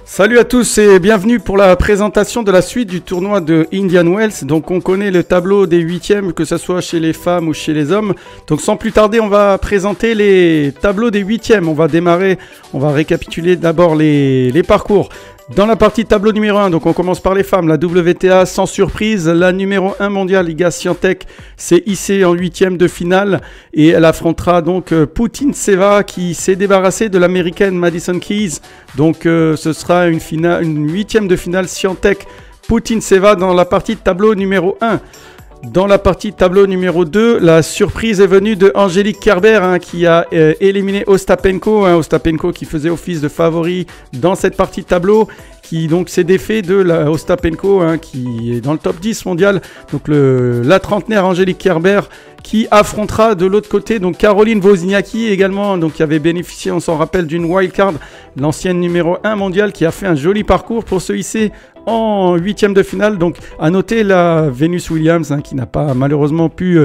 Salut à tous et bienvenue pour la présentation de la suite du tournoi de Indian Wells. Donc on connaît le tableau des huitièmes, que ce soit chez les femmes ou chez les hommes. Donc sans plus tarder, on va présenter les tableaux des huitièmes. On va démarrer, on va récapituler d'abord les parcours. Dans la partie tableau numéro 1, donc on commence par les femmes, la WTA sans surprise, la numéro 1 mondiale, Iga Swiatek, s'est hissée en huitième de finale et elle affrontera donc Putintseva qui s'est débarrassée de l'américaine Madison Keys. Donc ce sera une huitième de finale Swiatek-Putintseva dans la partie tableau numéro 1. Dans la partie tableau numéro 2, la surprise est venue de Angélique Kerber qui a éliminé Ostapenko. Ostapenko qui faisait office de favori dans cette partie tableau, qui donc s'est défait de la Ostapenko qui est dans le top 10 mondial. Donc la trentenaire Angélique Kerber qui affrontera de l'autre côté donc Caroline Wozniacki également, donc qui avait bénéficié, on s'en rappelle, d'une wildcard, l'ancienne numéro 1 mondiale qui a fait un joli parcours pour se hisser en huitième de finale. Donc à noter la Venus Williams qui n'a pas malheureusement pu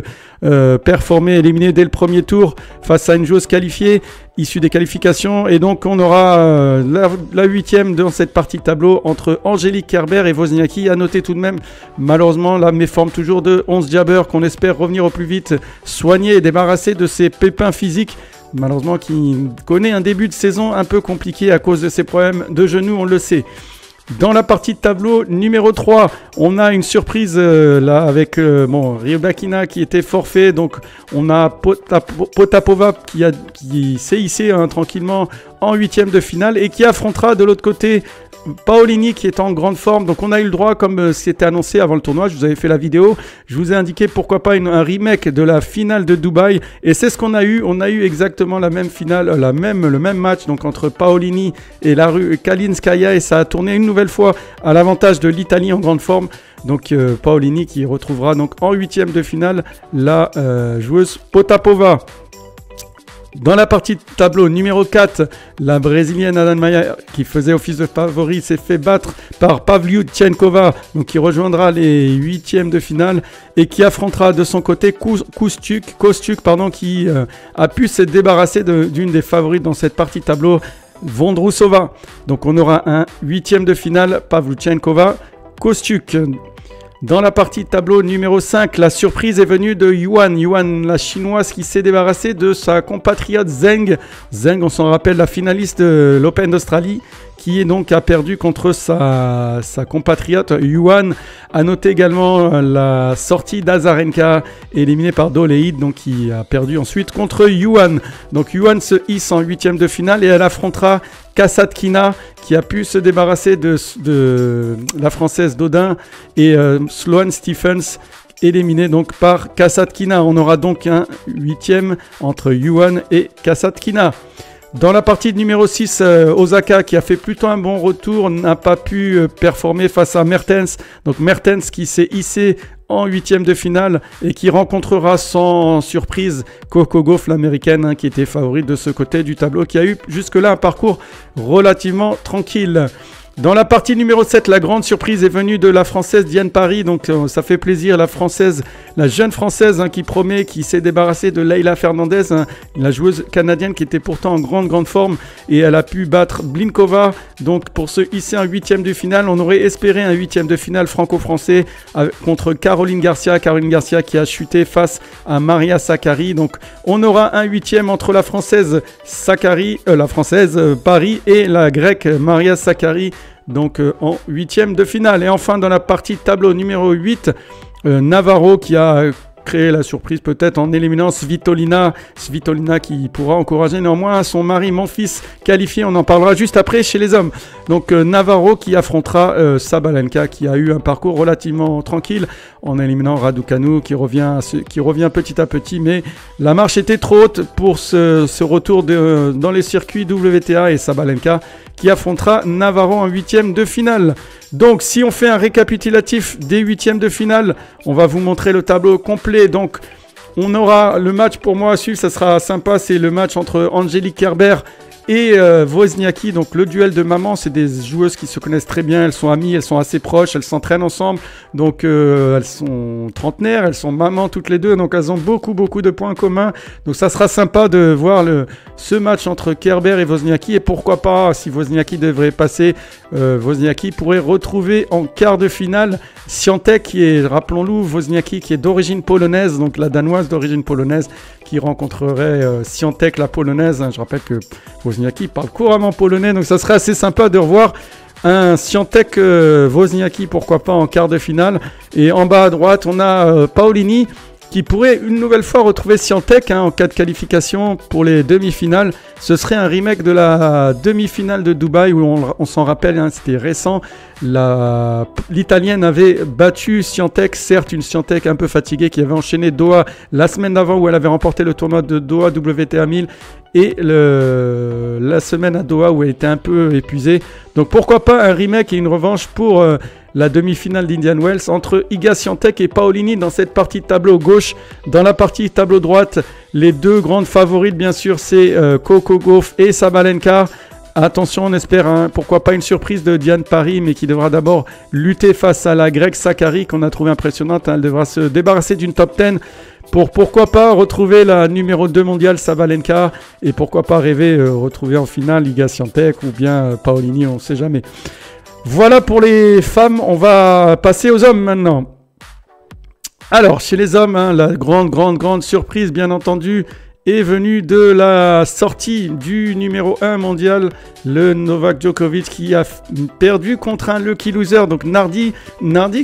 performer, éliminée dès le premier tour face à une joueuse qualifiée issue des qualifications. Et donc on aura la huitième dans cette partie tableau entre Angélique Kerber et Wozniacki. À noter tout de même malheureusement la méforme toujours de Ons Jabeur, qu'on espère revenir au plus vite, soigner et débarrasser de ses pépins physiques. Malheureusement qui connaît un début de saison un peu compliqué à cause de ses problèmes de genoux, on le sait. Dans la partie de tableau numéro 3, on a une surprise là avec Rybakina qui était forfait. Donc on a Potapova qui s'est hissé tranquillement en huitième de finale et qui affrontera de l'autre côté Paolini qui est en grande forme. Donc on a eu le droit, comme c'était annoncé avant le tournoi, je vous avais fait la vidéo, je vous ai indiqué pourquoi pas un remake de la finale de Dubaï, et c'est ce qu'on a eu. On a eu exactement la même finale, le même match donc entre Paolini et la Kalinskaya, et ça a tourné une nouvelle fois à l'avantage de l'Italie en grande forme. Donc Paolini qui retrouvera donc en huitième de finale la joueuse Potapova. Dans la partie tableau numéro 4, la brésilienne Ana Maria qui faisait office de favori s'est fait battre par Pavlyuchenkova, donc qui rejoindra les huitièmes de finale et qui affrontera de son côté Kostuk, qui a pu se débarrasser d'une des favorites dans cette partie tableau, Vondrousova. Donc on aura un huitième de finale Pavlyuchenkova, Kostuk. Dans la partie tableau numéro 5, la surprise est venue de Yuan, la chinoise qui s'est débarrassée de sa compatriote Zheng. Zheng, on s'en rappelle, la finaliste de l'Open d'Australie, qui est donc a perdu contre sa compatriote Yuan. A noter également la sortie d'Azarenka, éliminée par Doleid, donc qui a perdu ensuite contre Yuan. Donc Yuan se hisse en huitième de finale et elle affrontera Kasatkina, qui a pu se débarrasser de la française Dodin, et Sloane Stephens, éliminé donc par Kasatkina. On aura donc un huitième entre Yuan et Kasatkina. Dans la partie numéro 6, Osaka qui a fait plutôt un bon retour n'a pas pu performer face à Mertens. Donc Mertens qui s'est hissé en huitième de finale et qui rencontrera sans surprise Coco Gauff, l'américaine qui était favorite de ce côté du tableau, qui a eu jusque-là un parcours relativement tranquille. Dans la partie numéro 7, la grande surprise est venue de la française Diane Paris. Donc ça fait plaisir, la jeune française qui promet, qui s'est débarrassée de Leylah Fernandez, la joueuse canadienne qui était pourtant en grande forme, et elle a pu battre Blinkova donc pour se hisser en huitième de finale. On aurait espéré un huitième de finale franco-français contre Caroline Garcia qui a chuté face à Maria Sakkari. Donc on aura un huitième entre la française Paris et la grecque Maria Sakkari, donc en huitième de finale. Et enfin dans la partie tableau numéro 8, Navarro qui a créé la surprise peut-être en éliminant Svitolina qui pourra encourager néanmoins son mari Monfils qualifié. On en parlera juste après chez les hommes. Donc Navarro qui affrontera Sabalenka, qui a eu un parcours relativement tranquille en éliminant Raducanu qui revient petit à petit, mais la marche était trop haute pour ce retour dans les circuits WTA, et Sabalenka qui affrontera Navarro en huitième de finale. Donc si on fait un récapitulatif des huitièmes de finale, on va vous montrer le tableau complet. Donc on aura le match pour moi à suivre, ça sera sympa, c'est le match entre Angélique Kerber et Wozniacki. Donc le duel de maman, c'est des joueuses qui se connaissent très bien, elles sont amies, elles sont assez proches, elles s'entraînent ensemble, donc elles sont trentenaires, elles sont mamans toutes les deux, donc elles ont beaucoup de points communs, donc ça sera sympa de voir ce match entre Kerber et Wozniacki, et pourquoi pas, si Wozniacki devrait passer, Wozniacki pourrait retrouver en quart de finale Świątek, qui est, rappelons-le, Wozniacki qui est d'origine polonaise, donc la danoise d'origine polonaise, qui rencontrerait Świątek, la polonaise. Je rappelle que Wozniacki parle couramment polonais, donc ça serait assez sympa de revoir un Świątek Wozniacki, pourquoi pas en quart de finale. Et en bas à droite, on a Paolini qui pourrait une nouvelle fois retrouver Świątek en cas de qualification pour les demi-finales. Ce serait un remake de la demi-finale de Dubaï où on s'en rappelle, c'était récent. L'Italienne avait battu Świątek, certes une Świątek un peu fatiguée qui avait enchaîné Doha la semaine d'avant où elle avait remporté le tournoi de Doha WTA 1000 et la semaine à Doha où elle était un peu épuisée. Donc pourquoi pas un remake et une revanche pour la demi-finale d'Indian Wells entre Iga Świątek et Paolini dans cette partie de tableau gauche. Dans la partie tableau droite, les deux grandes favorites bien sûr c'est Coco Gauff et Sabalenka. Attention, on espère, pourquoi pas une surprise de Diane Paris, mais qui devra d'abord lutter face à la grecque Sakkari, qu'on a trouvé impressionnante. Elle devra se débarrasser d'une top 10 pour pourquoi pas retrouver la numéro 2 mondiale Sabalenka, et pourquoi pas rêver retrouver en finale Iga Świątek ou bien Paolini, on ne sait jamais. Voilà pour les femmes, on va passer aux hommes maintenant. Alors, chez les hommes, la grande surprise, bien entendu, est venue de la sortie du numéro 1 mondial, le Novak Djokovic, qui a perdu contre un lucky loser, donc Nardi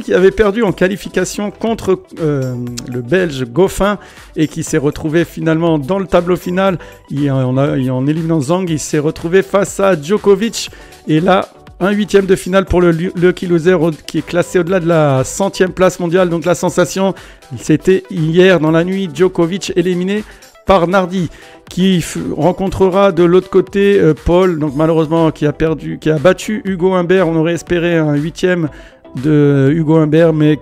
qui avait perdu en qualification contre le Belge Goffin et qui s'est retrouvé finalement dans le tableau final. En éliminant Zhang, il s'est retrouvé face à Djokovic et là, un huitième de finale pour le lucky loser qui est classé au-delà de la 100e place mondiale. Donc la sensation, c'était hier dans la nuit, Djokovic éliminé par Nardi, qui rencontrera de l'autre côté Paul, donc malheureusement qui a battu Hugo Humbert. On aurait espéré un huitième de Hugo Humbert, mais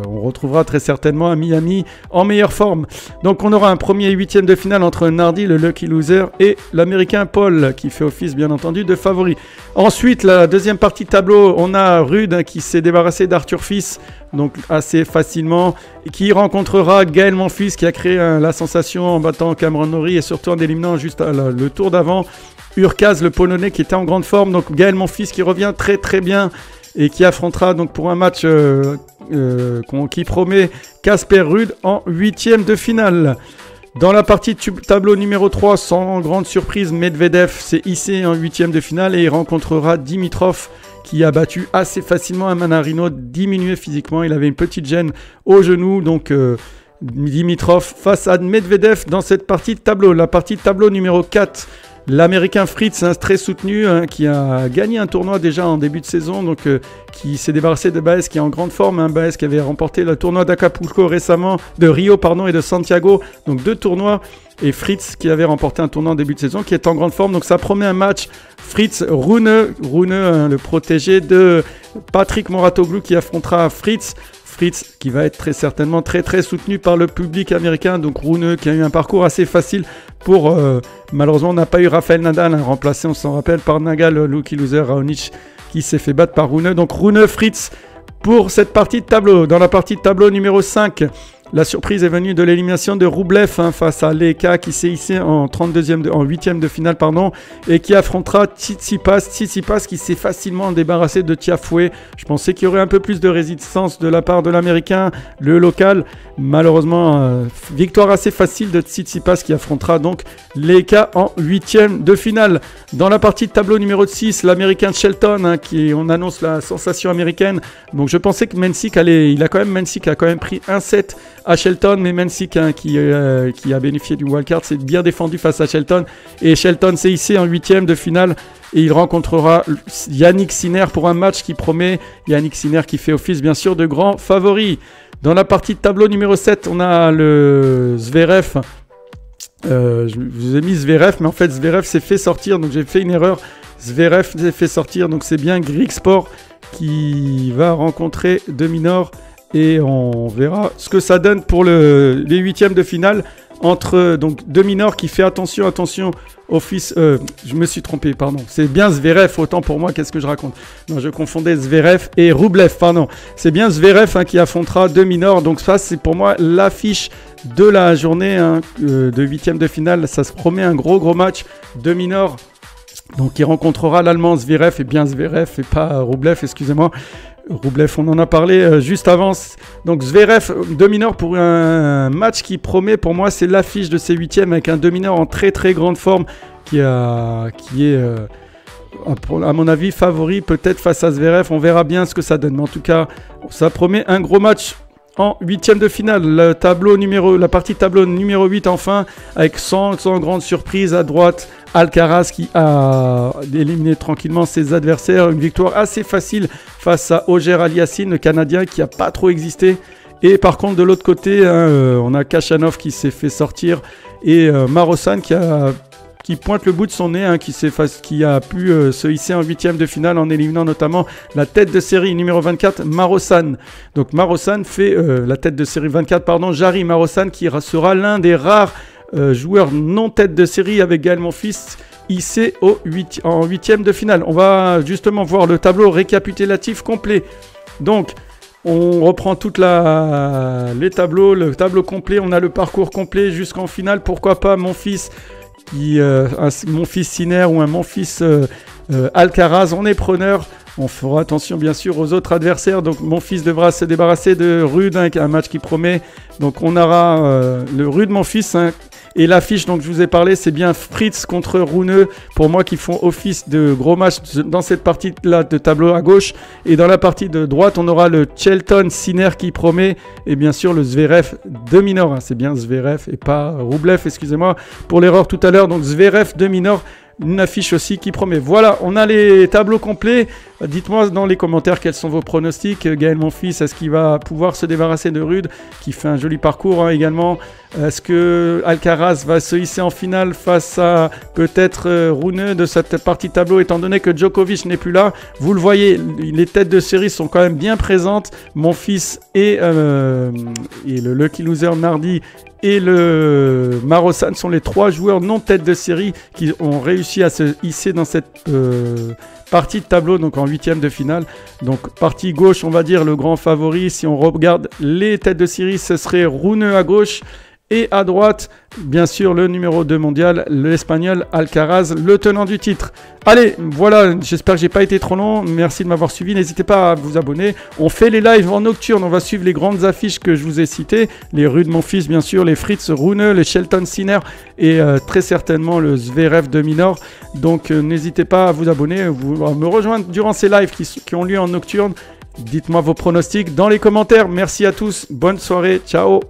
on retrouvera très certainement à Miami en meilleure forme. Donc on aura un premier huitième de finale entre Nardi, le lucky loser, et l'américain Paul, qui fait office bien entendu de favori. Ensuite, la deuxième partie de tableau, on a Rude qui s'est débarrassé d'Arthur Fils, donc assez facilement, qui rencontrera Gaël Monfils, qui a créé la sensation en battant Cameron Norrie et surtout en éliminant juste le tour d'avant Urkaz, le Polonais, qui était en grande forme. Donc Gaël Monfils qui revient très bien et qui affrontera donc pour un match qui promet Casper Ruud en huitième de finale. Dans la partie tableau numéro 3, sans grande surprise, Medvedev s'est hissé en huitième de finale et il rencontrera Dimitrov, qui a battu assez facilement un Manarino diminué physiquement. Il avait une petite gêne au genou, donc Dimitrov face à Medvedev dans cette partie de tableau. La partie de tableau numéro 4, l'américain Fritz, très soutenu, qui a gagné un tournoi déjà en début de saison, donc qui s'est débarrassé de Baez, qui est en grande forme. Baez qui avait remporté le tournoi d'Acapulco récemment, de Rio et de Santiago, donc 2 tournois. Et Fritz qui avait remporté un tournoi en début de saison, qui est en grande forme. Donc ça promet un match Fritz-Rune, le protégé de Patrick Mouratoglou, qui affrontera Fritz, qui va être très certainement très soutenu par le public américain. Donc Rune qui a eu un parcours assez facile pour... malheureusement on n'a pas eu Rafael Nadal, remplacé, on s'en rappelle, par Nagal, le lucky loser Raonic, qui s'est fait battre par Rune. Donc Rune, Fritz pour cette partie de tableau. Dans la partie de tableau numéro 5, la surprise est venue de l'élimination de Rublev face à Leka, qui s'est hissé en 8e de finale, et qui affrontera Tsitsipas qui s'est facilement débarrassé de Tiafoe. Je pensais qu'il y aurait un peu plus de résistance de la part de l'américain, le local. Malheureusement, victoire assez facile de Tsitsipas qui affrontera donc Leka en 8e de finale. Dans la partie de tableau numéro 6, l'américain Shelton, on annonce la sensation américaine. Donc je pensais que Mensik a quand même pris un set à Shelton, mais Mensik qui a bénéficié du wildcard s'est bien défendu face à Shelton, et Shelton s'est hissé en 8e de finale et il rencontrera Yannick Sinner pour un match qui promet. Yannick Sinner qui fait office bien sûr de grand favori. Dans la partie de tableau numéro 7, on a le Zverev. Je vous ai mis Zverev, mais en fait Zverev s'est fait sortir, donc j'ai fait une erreur. Zverev s'est fait sortir, donc c'est bien Griekspoor qui va rencontrer De Minaur. Et on verra ce que ça donne pour les huitièmes de finale. entre donc Deminor qui fait attention office, je me suis trompé, pardon. C'est bien Zverev, autant pour moi, qu'est-ce que je raconte? Non, je confondais Zverev et Rublev, pardon. C'est bien Zverev qui affrontera Deminor. Donc ça, c'est pour moi l'affiche de la journée de huitième de finale. Ça se promet un gros match. Deminor, donc il rencontrera l'Allemand Zverev, et bien Zverev et pas Rublev, excusez-moi. Rublev, on en a parlé juste avant. Donc Zverev, Deminor pour un match qui promet, pour moi, c'est l'affiche de ces huitièmes avec un Deminor en très grande forme qui est, à mon avis, favori peut-être face à Zverev. On verra bien ce que ça donne. Mais en tout cas, ça promet un gros match en huitième de finale. La partie tableau numéro 8 enfin, avec sans grande surprise à droite. Alcaraz qui a éliminé tranquillement ses adversaires. Une victoire assez facile face à Auger-Aliassime, le Canadien qui n'a pas trop existé. Et par contre, de l'autre côté, on a Khachanov qui s'est fait sortir et Marosan qui pointe le bout de son nez, qui a pu se hisser en huitième de finale en éliminant notamment la tête de série numéro 24, Marosan. Donc Marosan fait la tête de série 24, pardon, Jari Marosan qui sera l'un des rares joueur non tête de série avec Gaël Monfils hissé en huitième de finale. On va justement voir le tableau récapitulatif complet. Donc, on reprend les tableaux, le tableau complet. On a le parcours complet jusqu'en finale. Pourquoi pas Monfils, un Monfils Sinner ou un Monfils Alcaraz. On est preneur. On fera attention bien sûr aux autres adversaires. Donc Monfils devra se débarrasser de Rude, un match qui promet. Donc on aura le Rude Monfils. Et l'affiche dont je vous ai parlé, c'est bien Fritz contre Rune, pour moi, qui font office de gros match dans cette partie-là de tableau à gauche. Et dans la partie de droite, on aura le Shelton Sinner qui promet. Et bien sûr, le Zverev Deminor. C'est bien Zverev et pas Rublev, excusez-moi pour l'erreur tout à l'heure. Donc Zverev Deminor. Une affiche aussi qui promet. Voilà, on a les tableaux complets. Dites-moi dans les commentaires quels sont vos pronostics. Gaël Monfils, est-ce qu'il va pouvoir se débarrasser de Rude, qui fait un joli parcours également? Est-ce que Alcaraz va se hisser en finale face à peut-être Rune de cette partie tableau, étant donné que Djokovic n'est plus là? Vous le voyez, les têtes de série sont quand même bien présentes. Monfils et le Lucky Loser mardi et le Marosan sont les trois joueurs non tête de série qui ont réussi à se hisser dans cette partie de tableau, donc en huitième de finale. Donc partie gauche, on va dire le grand favori. Si on regarde les têtes de série, ce serait Rune à gauche. Et à droite, bien sûr, le numéro 2 mondial, l'Espagnol Alcaraz, le tenant du titre. Allez, voilà, j'espère que j'ai pas été trop long. Merci de m'avoir suivi. N'hésitez pas à vous abonner. On fait les lives en nocturne. On va suivre les grandes affiches que je vous ai citées. Les Rude Monfils, bien sûr, les Fritz Rune, les Shelton Sinner et très certainement le Zverev Deminor. Donc, n'hésitez pas à vous abonner, à me rejoindre durant ces lives qui ont lieu en nocturne. Dites-moi vos pronostics dans les commentaires. Merci à tous. Bonne soirée. Ciao.